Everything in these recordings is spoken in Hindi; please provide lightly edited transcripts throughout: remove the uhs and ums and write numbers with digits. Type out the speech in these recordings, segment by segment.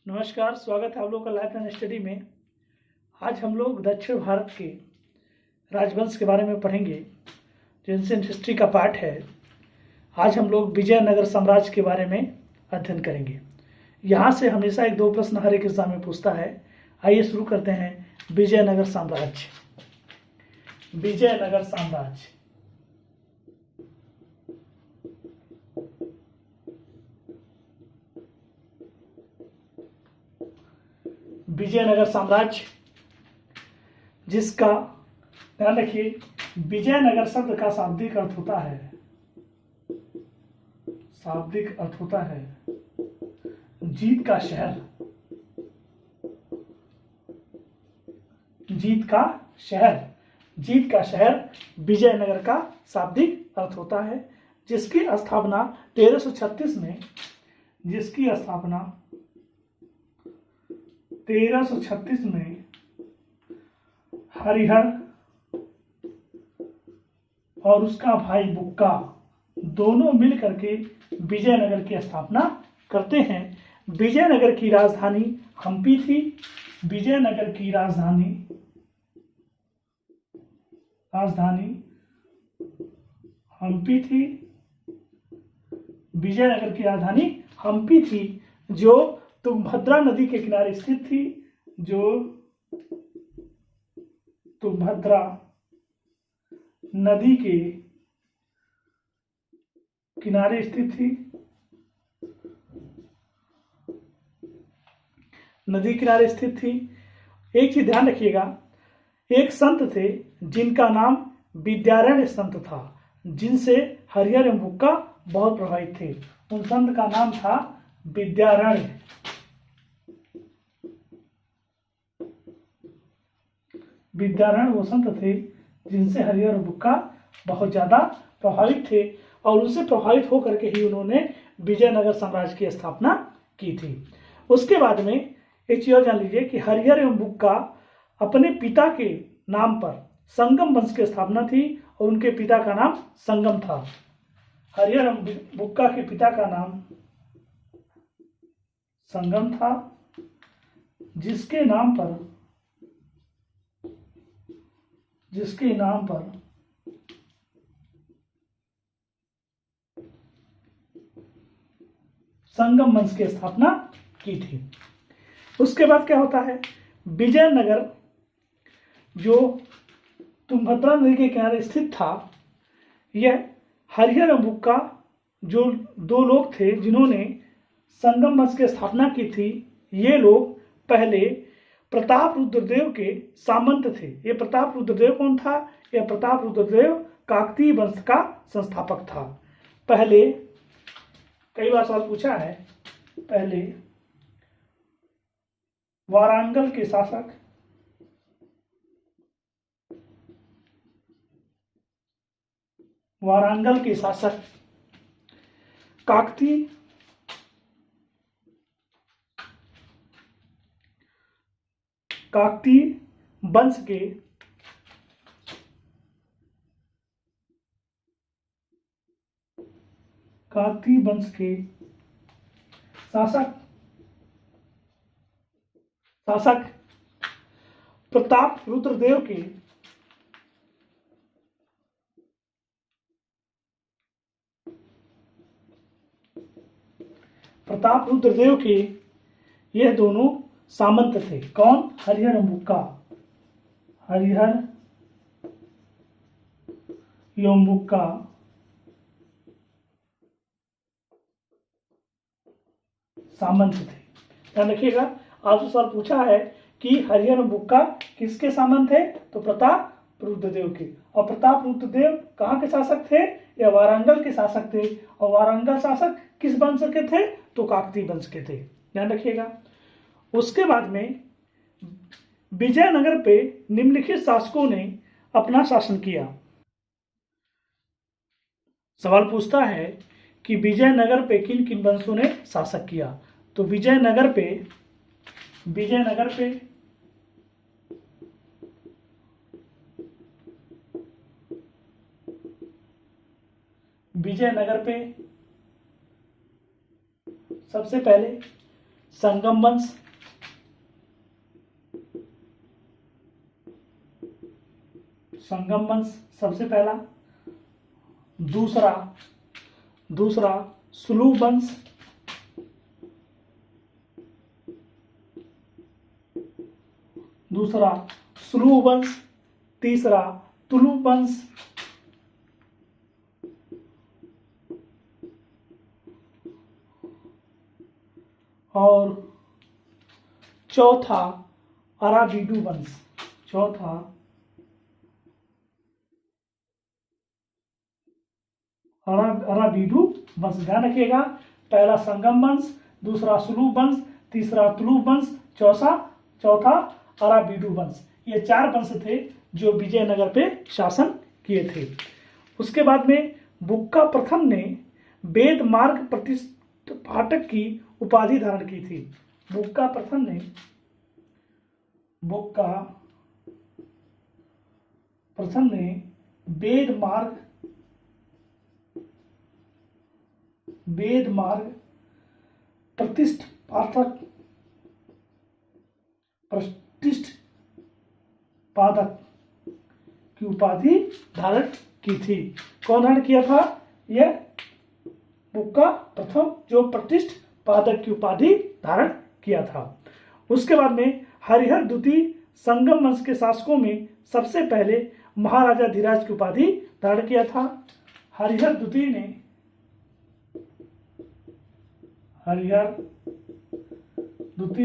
नमस्कार, स्वागत है आप लोग का लाइफ एंड स्टडी में। आज हम लोग दक्षिण भारत के राजवंश के बारे में पढ़ेंगे, जो एंशिएंट हिस्ट्री का पार्ट है। आज हम लोग विजयनगर साम्राज्य के बारे में अध्ययन करेंगे। यहाँ से हमेशा एक दो प्रश्न हर एक एग्जाम में पूछता है। आइए शुरू करते हैं। विजयनगर साम्राज्य। विजयनगर साम्राज्य विजयनगर साम्राज्य, जिसका ध्यान रखिए, विजयनगर शब्द का शाब्दिक अर्थ होता है, शाब्दिक अर्थ होता है जीत का शहर। जीत का शहर, जीत का शहर विजयनगर का शाब्दिक अर्थ होता है, जिसकी स्थापना 1336 में, जिसकी स्थापना 1336 में हरिहर और उसका भाई बुक्का दोनों मिलकर के विजयनगर की स्थापना करते हैं। विजयनगर की राजधानी हम्पी थी। विजयनगर की राजधानी हम्पी थी। विजयनगर की राजधानी हम्पी थी, जो तुंगभद्रा नदी के किनारे स्थित थी। जो तुंगभद्रा नदी के किनारे स्थित थी। नदी किनारे स्थित थी। एक चीज ध्यान रखिएगा, एक संत थे जिनका नाम विद्यारण्य संत था, जिनसे हरिहर एवं बुक्का बहुत प्रभावित थे। उन संत का नाम था विद्यारण्य। विद्यारण्य वो संत थे जिनसे हरिहर और बुक्का बहुत ज्यादा प्रभावित थे, और उनसे प्रभावित होकर के ही उन्होंने विजयनगर साम्राज्य की स्थापना की थी। उसके बाद में एक चीज और जान लीजिए कि हरिहर एवं बुक्का अपने पिता के नाम पर संगम वंश की स्थापना थी, और उनके पिता का नाम संगम था। हरिहर एवं बुक्का के पिता का नाम संगम था, जिसके नाम पर संगम वंश की स्थापना की थी। उसके बाद क्या होता है, विजयनगर जो तुंगभद्रा नदी के किनारे स्थित था, यह हरिहर एवं बुक्का जो दो लोग थे जिन्होंने संगम वंश की स्थापना की थी, ये लोग पहले प्रताप रुद्रदेव के सामंत थे। ये प्रताप रुद्रदेव कौन था? यह प्रताप रुद्रदेव काकतीय वंश का संस्थापक था। पहले कई बार सवाल पूछा है, पहले वारंगल के शासक काकतीय वंश के शासक प्रताप रुद्रदेव के यह दोनों सामंत थे। कौन? हरिहर एवं बुक्का। हरिहर एवं बुक्का सामंत थे। ध्यान रखिएगा, आपसे सवाल पूछा है कि हरिहर एवं बुक्का किसके सामंत थे? तो प्रताप रुद्रदेव के। और प्रताप रुद्रदेव कहाँ के शासक थे? या वारंगल के शासक थे। और वारंगल शासक किस वंश के थे? तो काकतीय वंश के थे। ध्यान रखिएगा। उसके बाद में विजयनगर पे निम्नलिखित शासकों ने अपना शासन किया। सवाल पूछता है कि विजयनगर पे किन किन वंशों ने शासक किया। तो विजयनगर पे सबसे पहले संगम वंश, संगम वंश सबसे पहला। दूसरा सुलू वंश, तीसरा तुलु वंश, और चौथा अराबीडू वंश। अराबीडू वंश, ध्यान रखिएगा। पहला संगम वंश, दूसरा सुलू वंश, तीसरा तुलु वंश, चौथा अराबीडू वंश। ये 4 वंश थे जो विजयनगर पे शासन किए थे। उसके बाद में बुक्का प्रथम ने वेद मार्ग प्रतिष्ठापक की उपाधि धारण की थी। बुक्का प्रथम ने वेद मार्ग प्रतिष्ठापक की उपाधि धारण की थी। कौन धारण किया था? यह बुक्का प्रथम, जो प्रतिष्ठापक की उपाधि धारण किया था। उसके बाद में हरिहर द्वितीय संगम वंश के शासकों में सबसे पहले महाराजा धीराज की उपाधि धारण किया था। हरिहर द्वितीय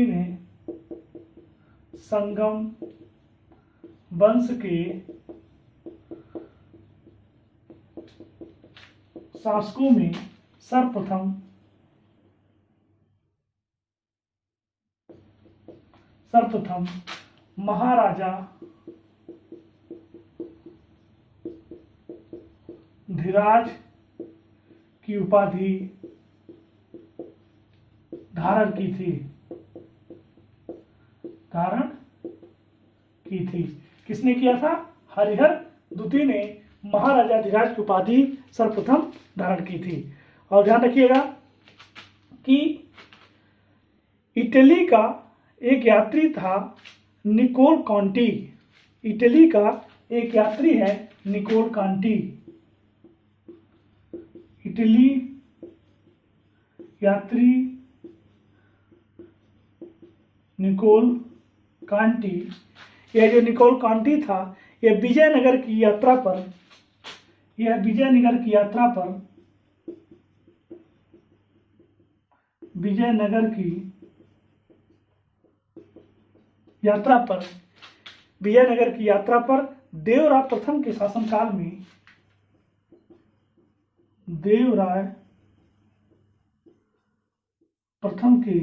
ने संगम वंश के शासकों में सर्वप्रथम महाराजा धीराज की उपाधि धारण की थी। किसने किया था? हरिहर द्वितीय ने महाराजा धीराज की उपाधि सर्वप्रथम धारण की थी। और ध्यान रखिएगा कि इटली का एक यात्री था निकोल कॉन्टी। इटली का एक यात्री है निकोल कॉन्टी। इटली यात्री निकोल कांटी। यह जो निकोल कांटी था, यह विजयनगर की यात्रा पर देवराय प्रथम के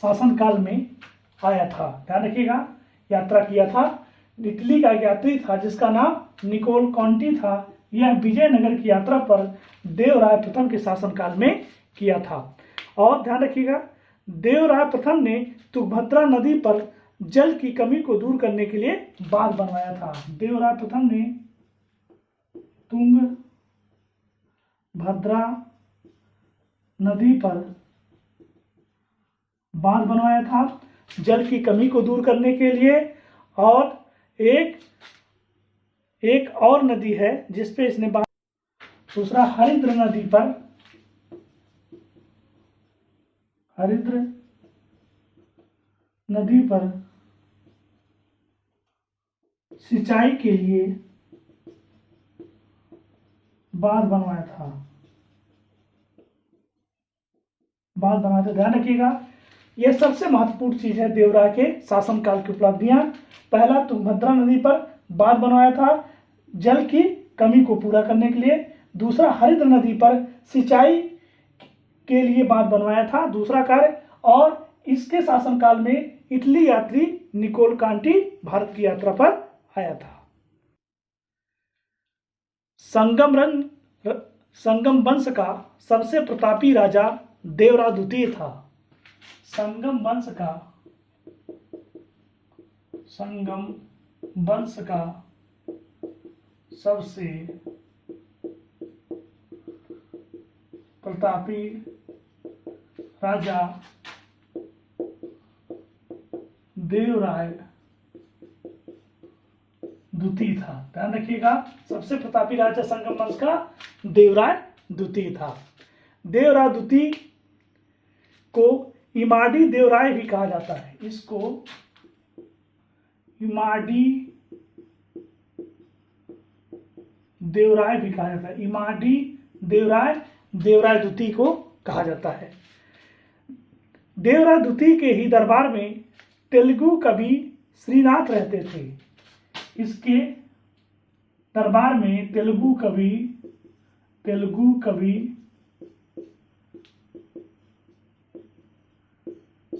शासनकाल में आया था। ध्यान रखिएगा, यात्रा किया था। इटली का यात्री था जिसका नाम निकोल कॉन्टी था। यह विजयनगर की यात्रा पर देवराय प्रथम के शासनकाल में किया था। और ध्यान रखिएगा, देवराय प्रथम ने तुंगभद्रा नदी पर जल की कमी को दूर करने के लिए बांध बनवाया था। देवराय प्रथम ने तुंगभद्रा नदी पर बांध बनवाया था जल की कमी को दूर करने के लिए। और एक और नदी है जिस पे इसने बांध, दूसरा हरिद्र नदी पर सिंचाई के लिए बांध बनवाया था। ध्यान रखिएगा, यह सबसे महत्वपूर्ण चीज है देवराय के शासनकाल की उपलब्धियां। पहला, तुंगभद्रा नदी पर बांध बनवाया था जल की कमी को पूरा करने के लिए। दूसरा, हरिद्र नदी पर सिंचाई के लिए बांध बनवाया था, दूसरा कार्य। और इसके शासनकाल में इटली यात्री निकोल कांटी भारत की यात्रा पर आया था। संगम वंश का सबसे प्रतापी राजा देवराय द्वितीय था। संगम वंश का सबसे प्रतापी राजा देवराय द्वितीय था। ध्यान रखिएगा, सबसे प्रतापी राजा संगम वंश का देवराय द्वितीय था। देवराय द्वितीय को इमाडी देवराय भी कहा जाता है। इसको इमाडी देवराय भी कहा जाता है। इमाडी देवराय देवराय द्वितीय को कहा जाता है। देवराय द्वितीय के ही दरबार में तेलुगु कवि श्रीनाथ रहते थे। इसके दरबार में तेलुगु कवि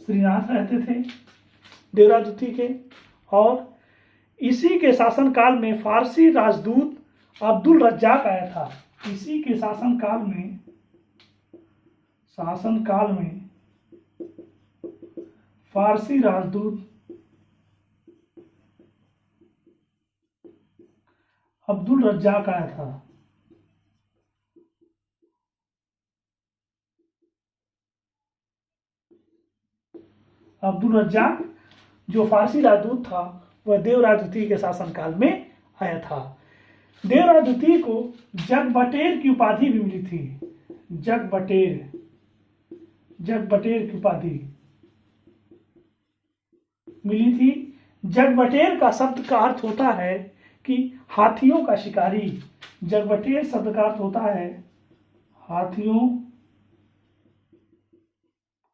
श्रीनाथ रहते थे देवराय द्वितीय के। और इसी के शासनकाल में फारसी राजदूत अब्दुल रज्जाक आया था। इसी के शासनकाल में फारसी राजदूत अब्दुल रज्जाक आया था। अब्दुल रज्जाक जो फारसी राजदूत था वह देवराय द्वितीय के शासनकाल में आया था। देवराय द्वितीय को जगबटेर की उपाधि भी मिली थी। जगबटेर की उपाधि मिली थी। जगबटेर का शब्द का अर्थ होता है कि हाथियों का शिकारी। जगबटेर शब्द का अर्थ होता है हाथियों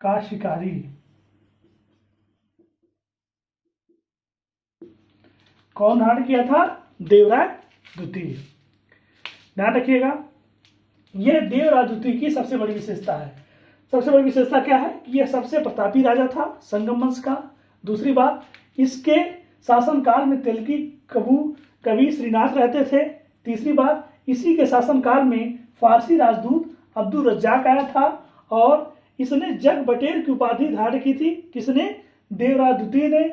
का शिकारी। कौन धारण किया था? देवराय द्वितीय। ध्यान रखिएगा, यह देवराय द्वितीय की सबसे बड़ी विशेषता है। सबसे बड़ी विशेषता क्या है कि यह सबसे प्रतापी राजा था संगम वंश का। दूसरी बात, इसके शासनकाल में तेलुगु कवि श्रीनाथ रहते थे। तीसरी बात, इसी के शासनकाल में फारसी राजदूत अब्दुल रज्जाक आया था और इसने जगबटेर की उपाधि धारण की थी। किसने? देवराय द्वितीय ने।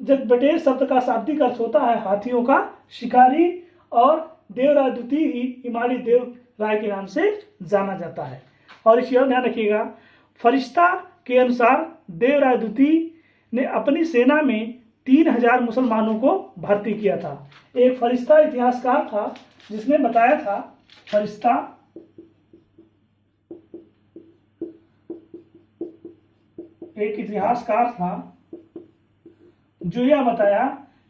जगबटेर शब्द का शाब्दिक अर्थ होता है हाथियों का शिकारी और देवराय द्वितीय ही इमाड़ी देवराय के नाम से जाना जाता है। और इसी ध्यान रखिएगा, फरिश्ता के अनुसार देवराय द्वितीय ने अपनी सेना में 3000 मुसलमानों को भर्ती किया था। एक फरिश्ता इतिहासकार था जिसने बताया था, फरिश्ता एक इतिहासकार था जो यह बताया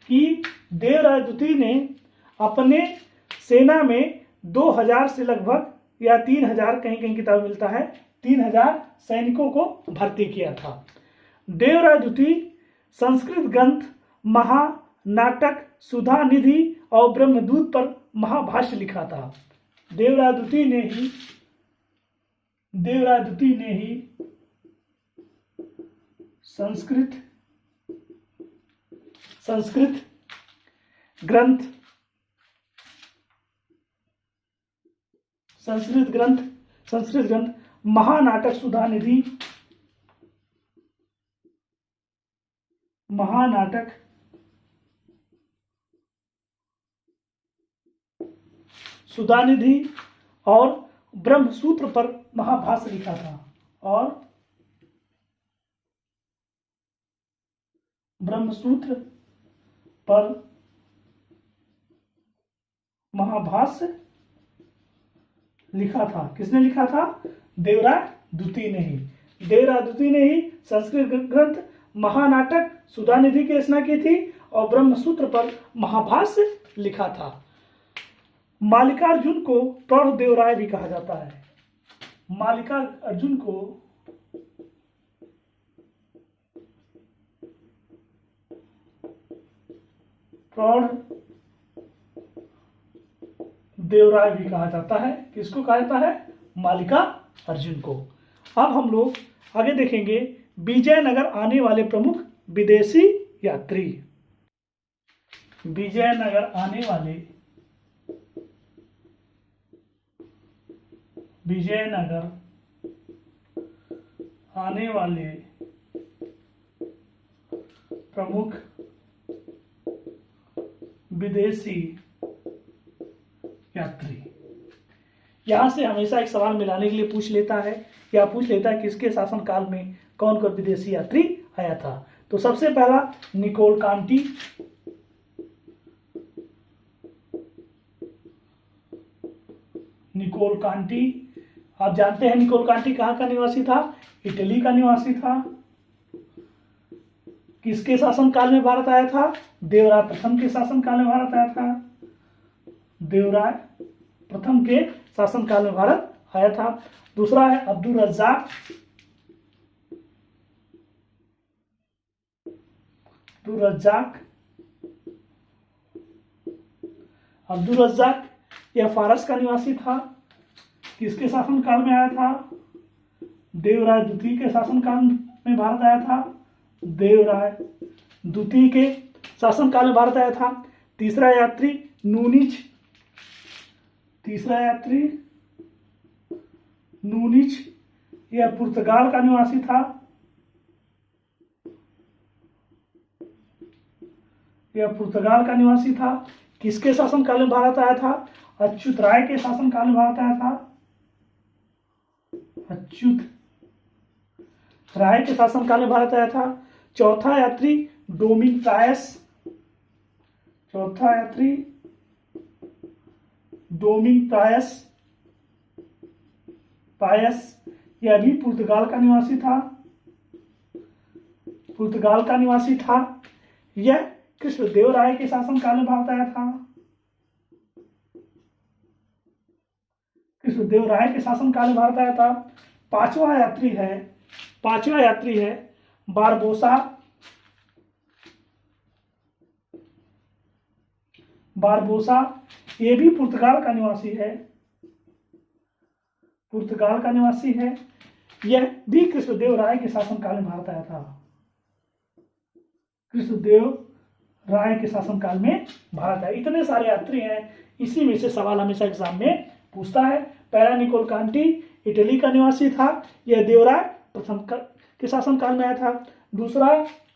कि देवराय द्वितीय ने अपने सेना में 2000 से लगभग या 3000, कहीं कहीं किताब मिलता है 3000 सैनिकों को भर्ती किया था। देवराय द्वितीय संस्कृत ग्रंथ महानाटक सुधा निधि और ब्रह्मदूत पर महाभाष्य लिखा था। देवराय द्वितीय ने ही संस्कृत ग्रंथ महानाटक सुधा निधि और ब्रह्मसूत्र पर महाभाष्य लिखा था। और ब्रह्मसूत्र पर महाभाष्य लिखा था। किसने लिखा था? देवराय द्वितीय ने ही। देवराय द्वितीय ने ही संस्कृत ग्रंथ महानाटक सुधा निधि की रचना की थी और ब्रह्मसूत्र पर महाभाष्य लिखा था। मल्लिकार्जुन को प्रौढ़ देवराय भी कहा जाता है। मल्लिकार्जुन को प्रौढ़ देवराय भी कहा जाता है। किसको कहा जाता है? मल्लिकार्जुन को। अब हम लोग आगे देखेंगे विजयनगर आने वाले प्रमुख विदेशी यात्री। विजयनगर आने वाले प्रमुख विदेशी यात्री। यहाँ से हमेशा एक सवाल मिलाने के लिए पूछ लेता है या पूछ लेता है कि इसके शासनकाल में कौन कौन विदेशी यात्री आया था। तो सबसे पहला निकोल कांटी, निकोल कांटी। आप जानते हैं निकोल कांटी कहाँ का निवासी था? इटली का निवासी था। किसके शासनकाल में भारत आया था? देवराय प्रथम के शासनकाल में भारत आया था। देवराय प्रथम के शासनकाल में भारत आया था। दूसरा है अब्दुल रज्जाक, अब्दुल रज्जाक। अब्दुल रज्जाक यह फारस का निवासी था। किसके शासनकाल में आया था? देवराय द्वितीय के शासनकाल में भारत आया था। देवराय द्वितीय के शासनकाल में भारत आया था। तीसरा यात्री नूनिच, तीसरा यात्री नूनिच, यह पुर्तगाल का निवासी था। यह पुर्तगाल का निवासी था। किसके शासनकाल में भारत आया था? अच्युत राय के शासनकाल में भारत आया था। अच्युत राय के शासनकाल में भारत आया था। चौथा यात्री डोमिंग पायस, चौथा यात्री डोमिंग पायस, पायस यह भी पुर्तगाल का निवासी था। पुर्तगाल का निवासी था। यह कृष्णदेव राय के शासनकाल में भारत आया था। कृष्णदेव राय के शासनकाल में भारत आया था। पांचवा यात्री है बारबोसा, बारबोसा ये भी पुर्तगाल का निवासी है। पुर्तगाल का निवासी है। यह भी कृष्णदेव राय के शासनकाल में भारत आया था। कृष्णदेव राय के शासनकाल में भारत आया। इतने सारे यात्री हैं, इसी में से सवाल हमेशा एग्जाम में पूछता है। पहला निकोल कांटी इटली का निवासी था, यह देवराय प्रथम के शासनकाल में आया था। दूसरा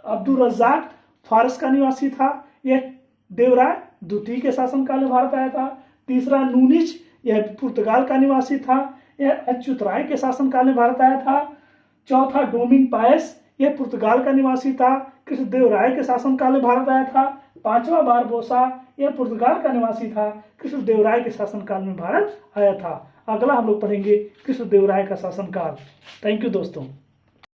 अब्दुल रज्जाक फारस का निवासी था, यह देवराय द्वितीय के शासनकाल में भारत आया था। तीसरा नूनिच, यह पुर्तगाल का निवासी था, यह अच्युत राय के शासनकाल में भारत आया था। चौथा डोमिंग पायस, यह पुर्तगाल का निवासी था, कृष्णदेव राय के शासनकाल में भारत आया था। पांचवा बारबोसा, यह पुर्तगाल का निवासी था, कृष्णदेव राय के शासनकाल में भारत आया था। अगला हम लोग पढ़ेंगे कृष्णदेव राय का शासनकाल। थैंक यू दोस्तों।